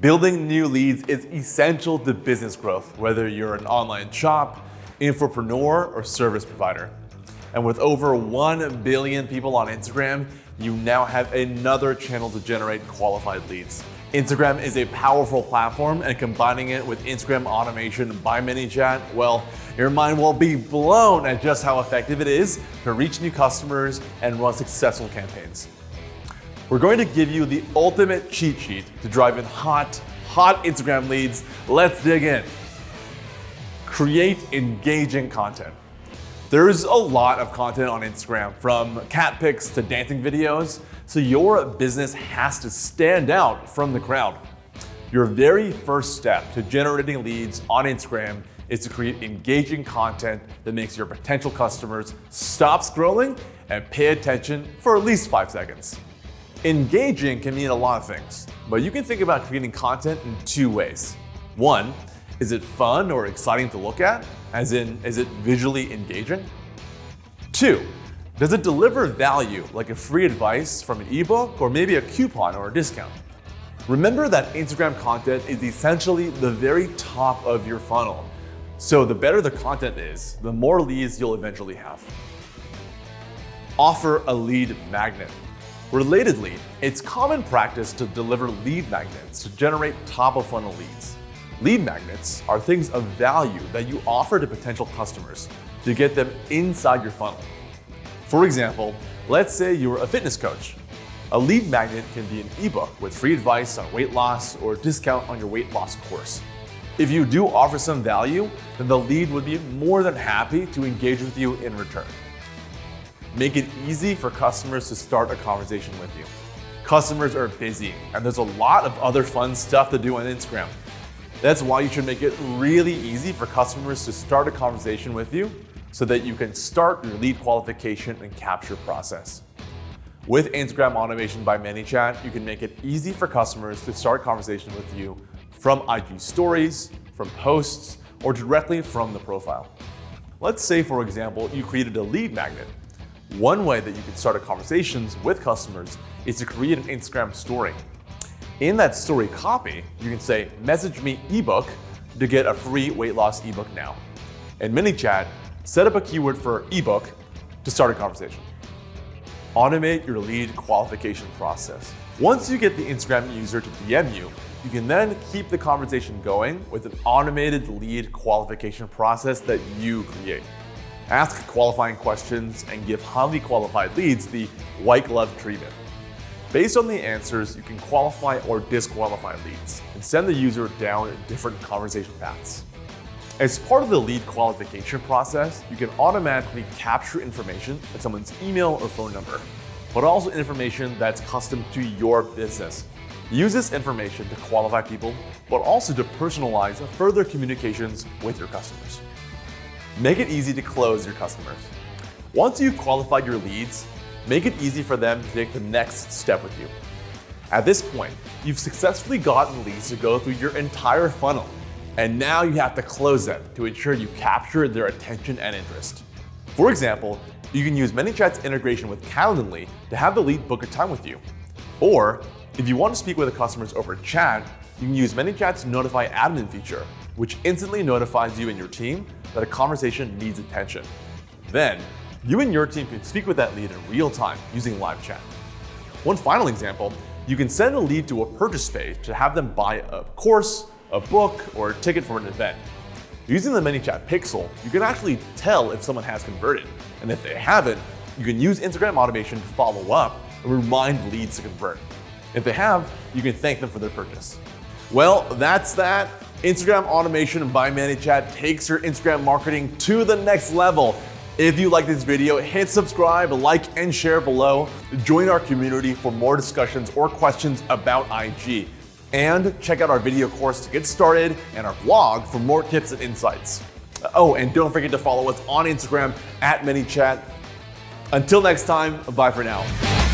Building new leads is essential to business growth, whether you're an online shop, infopreneur, or service provider. And with over 1 billion people on Instagram, you now have another channel to generate qualified leads. Instagram is a powerful platform, and combining it with Instagram automation by ManyChat, well, your mind will be blown at just how effective it is to reach new customers and run successful campaigns. We're going to give you the ultimate cheat sheet to drive in hot Instagram leads. Let's dig in. Create engaging content. There's a lot of content on Instagram, from cat pics to dancing videos, so your business has to stand out from the crowd. Your very first step to generating leads on Instagram is to create engaging content that makes your potential customers stop scrolling and pay attention for at least 5 seconds. Engaging can mean a lot of things, but you can think about creating content in 2 ways. 1, is it fun or exciting to look at? As in, is it visually engaging? 2, does it deliver value, like a free advice from an ebook or maybe a coupon or a discount? Remember that Instagram content is essentially the very top of your funnel. So the better the content is, the more leads you'll eventually have. Offer a lead magnet. Relatedly, it's common practice to deliver lead magnets to generate top-of-funnel leads. Lead magnets are things of value that you offer to potential customers to get them inside your funnel. For example, let's say you're a fitness coach. A lead magnet can be an ebook with free advice on weight loss or a discount on your weight loss course. If you do offer some value, then the lead would be more than happy to engage with you in return. Make it easy for customers to start a conversation with you. Customers are busy, and there's a lot of other fun stuff to do on Instagram. That's why you should make it really easy for customers to start a conversation with you so that you can start your lead qualification and capture process. With Instagram automation by ManyChat, you can make it easy for customers to start conversation with you from IG stories, from posts, or directly from the profile. Let's say, for example, you created a lead magnet. One way that you can start a conversations with customers is to create an Instagram story. In that story copy, you can say, message me ebook to get a free weight loss ebook now. In ManyChat, set up a keyword for ebook to start a conversation. Automate your lead qualification process. Once you get the Instagram user to DM you, you can then keep the conversation going with an automated lead qualification process that you create. Ask qualifying questions and give highly qualified leads the white glove treatment. Based on the answers, you can qualify or disqualify leads and send the user down different conversation paths. As part of the lead qualification process, you can automatically capture information like someone's email or phone number, but also information that's custom to your business. Use this information to qualify people, but also to personalize further communications with your customers. Make it easy to close your customers. Once you've qualified your leads, make it easy for them to take the next step with you. At this point, you've successfully gotten leads to go through your entire funnel, and now you have to close them to ensure you capture their attention and interest. For example, you can use ManyChat's integration with Calendly to have the lead book a time with you. Or, if you want to speak with the customers over chat, you can use ManyChat's Notify Admin feature, which instantly notifies you and your team that a conversation needs attention. Then, you and your team can speak with that lead in real time using live chat. One final example, you can send a lead to a purchase page to have them buy a course, a book, or a ticket for an event. Using the ManyChat pixel, you can actually tell if someone has converted. And if they haven't, you can use Instagram automation to follow up and remind leads to convert. If they have, you can thank them for their purchase. Well, that's that. Instagram automation by ManyChat takes your Instagram marketing to the next level. If you like this video, hit subscribe, like, and share below. Join our community for more discussions or questions about IG. And check out our video course to get started and our blog for more tips and insights. Oh, and don't forget to follow us on Instagram at ManyChat. Until next time, bye for now.